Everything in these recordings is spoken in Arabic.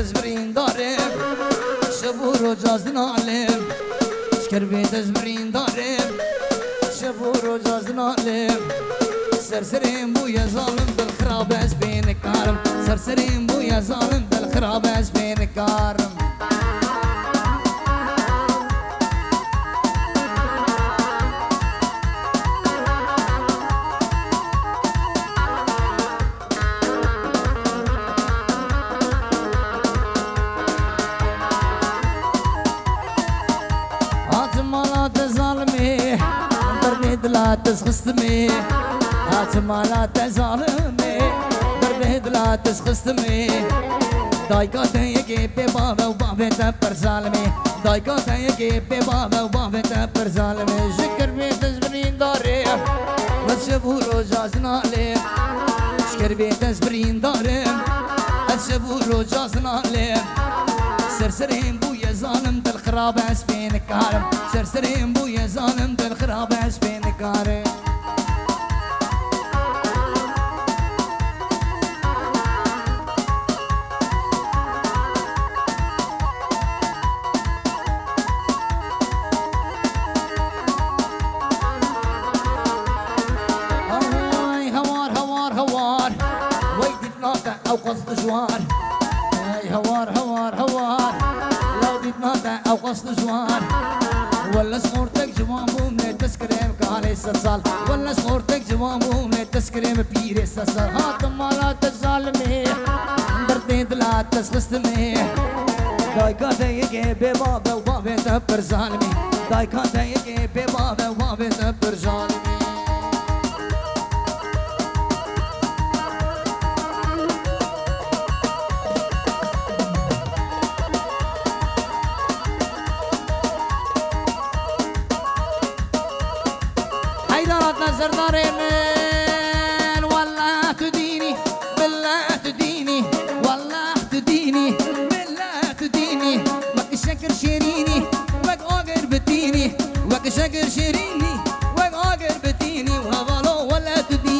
تزبرين دارم شبور جاز نالم شكر بي تزبرين دارم شبور جاز نالم سرسرين بويا ظالم بالخراب اسبين كارم سرسرين بويا ظالم بالخراب اسبين كارم لا تسخستمي هاتما لا تزالمي بربهد لا تسخستمي دايكا تيجي ببابا وبابا تبر ظالمي دايكا تيجي ببابا وبابا تبر ظالمي شكر بي تزبرين داري وتشبورو جازنا لي شكر بي تزبرين داري وتشبورو جازنا لي سرسرين بويا ظالم دل خراب اسبين كارم سرسرين بويا ظالم دل خراب اسبين كارم هوار ويدي تناطع او قصد جوار هوار لو دي تناطع او قصد جوار ولا صورتك جوامو من التسكريم كالي سرسال ولا صورتك جوامو من التسكريم بيري سرسال هاتم لا تظالمي دردين لا تسخستمي دايكا تيجي ببابا وبابا تبر ظالمي دايكا تيجي ببابا وبابا تبر ظالمي زردارين والله تديني بالله تديني والله تديني بالله تديني وك شكر شيريني وك اوغر بتيني وك شكر شيريني وك اوغر بتيني وهبالو ولا تديني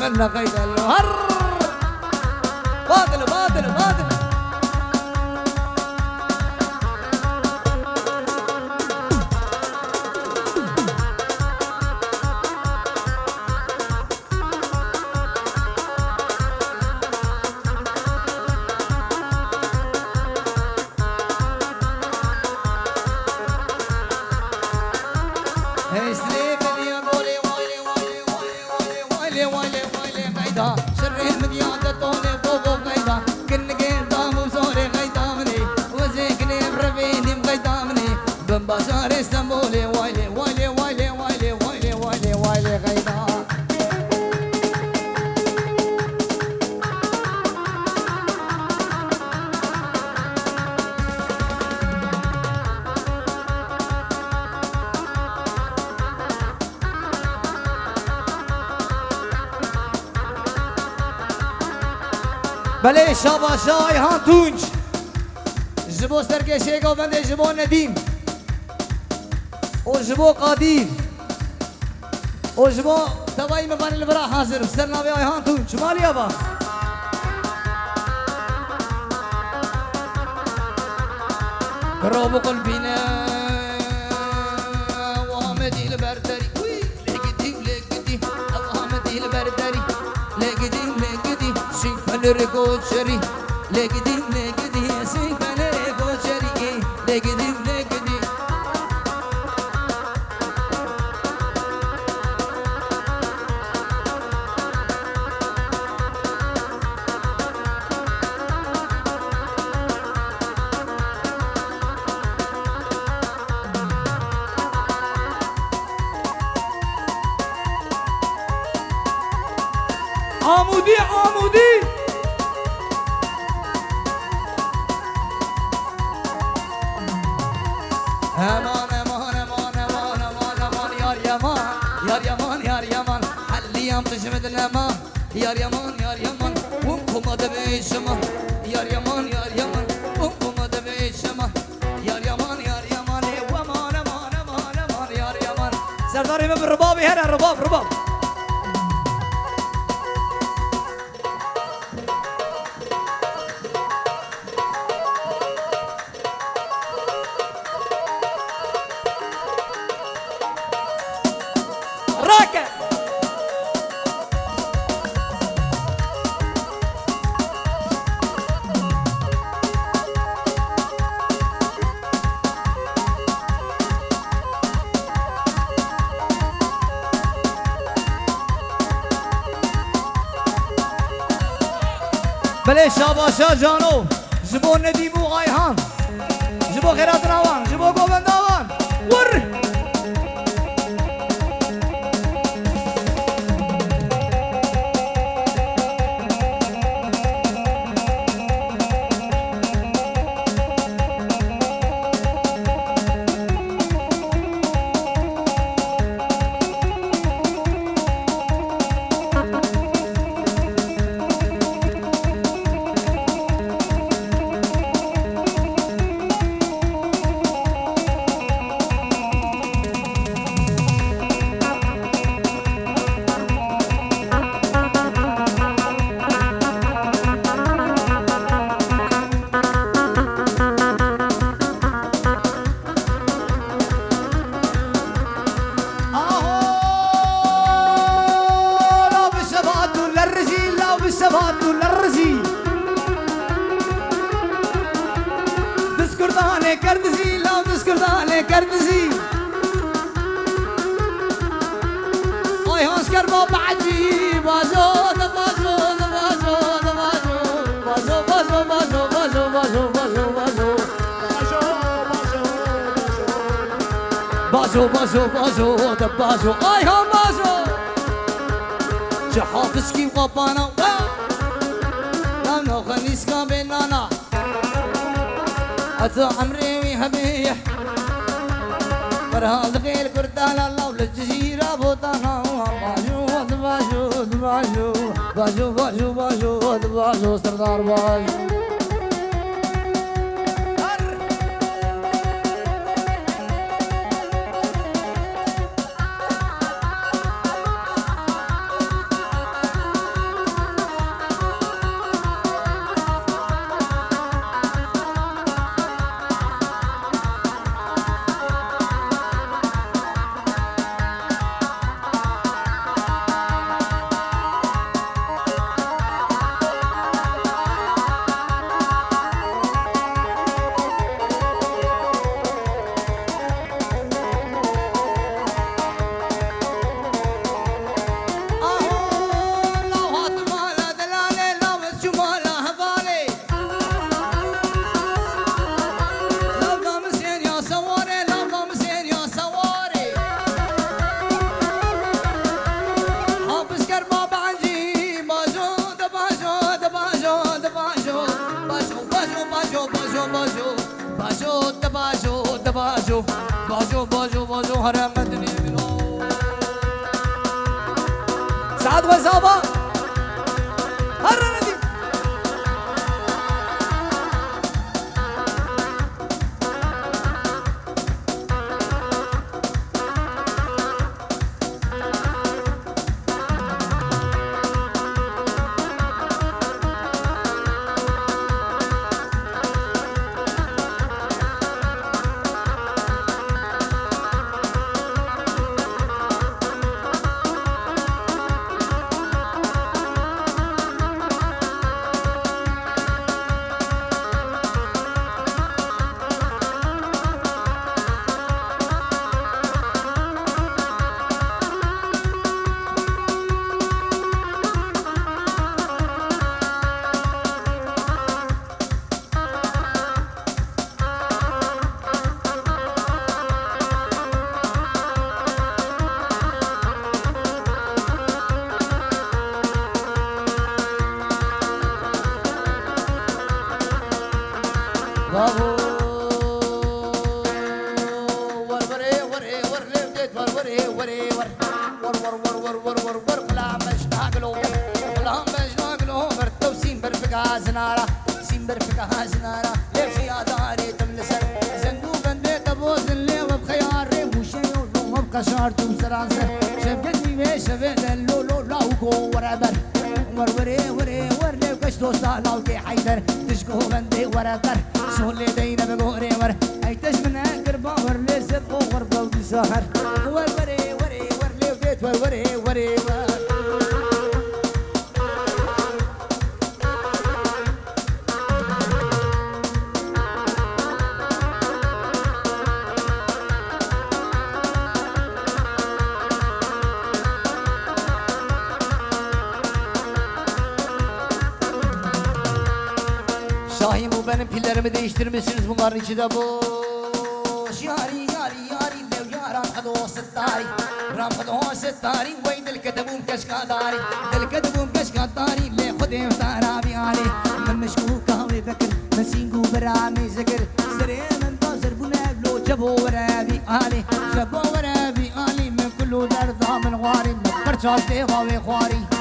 من غيد الهر باطل باطل باطل بله شابا شای هان تونج جبو سرکشه گوونده جبو ندیم و جبو قادیم و جبو توایی مبانی لبرا حاضر سر ناوی آی هان تونج مالی آبا روب قلبنا وامدي البردري لقدي لقدي وامدي البردري لقدي سيفن ركوشري لقدي سيفن ركوشري لقدي عمودي عمودي امان امان امان امان امان امان يار يمان يار يمان يار يمان حلي يام تشمد الامان يار يمان يار يمان وانكم ادبي شما يار يمان يار يمان وانكم ادبي شما يار يمان يار يمان وامان امان امان امان يار يمان سرداري من الرباب هنا الرباب رباب بله شاباشا جانو جبو ندیمو آیهان جبو خیرات نوان جبو گوبنداوان ور کردزی لاو دسکردانه کردزی آی هاس کر با بعدی بازو بازو بازو بازو بازو بازو بازو بازو بازو بازو بازو بازو بازو آی هم بازو چه حافظ کی قبانا نانو خنیس کا بنانا أتو عمري ويهبيح فرهاد غير كردان الله وللجزيرة بوطانا باجو باجو باجو باجو باجو باجو باجو سردار باجو باجو باجو باجو باجو هرمتني منو سعد وزابا هرمتني بابو ور وري وري ور ليت ور وري وري ور ور ور ور ور ور ور ور بلا مشتاقلو بلا مشتاقلو برتو سين برفقا زنارة سين برفقا زنارة يمشي عداري تملسر زنقو بندي تبوز اللي وبخيار ريموشي ولو مبقى شارتو سرانسر شبقتني بيشبه دلولو لاوكو ورابر ور وري وري ور ليو كشتو سالاو كي حيدر تشكو بندي ورابر سولي دينا بقوري ور ايتش من اكر باور ليزر اوور بلدي سهر ور وري وري ور ليو ديت ور وري وري ور Şahin bu benim pillerimi değiştirmişsiniz bunların içi de boş Yari yari yari lev yaran hado sittari Ram hado sittari Vay dil kadabum kashkadari Dil kadabum kashkadari Le khudim tarabi ali Men meshkuka ve bekir Men singu berami zikir Sire men tazir bu neblo Jabo warabi ali Jabo warabi ali Men kullu dardha men غاري Men parçal teva ve khwari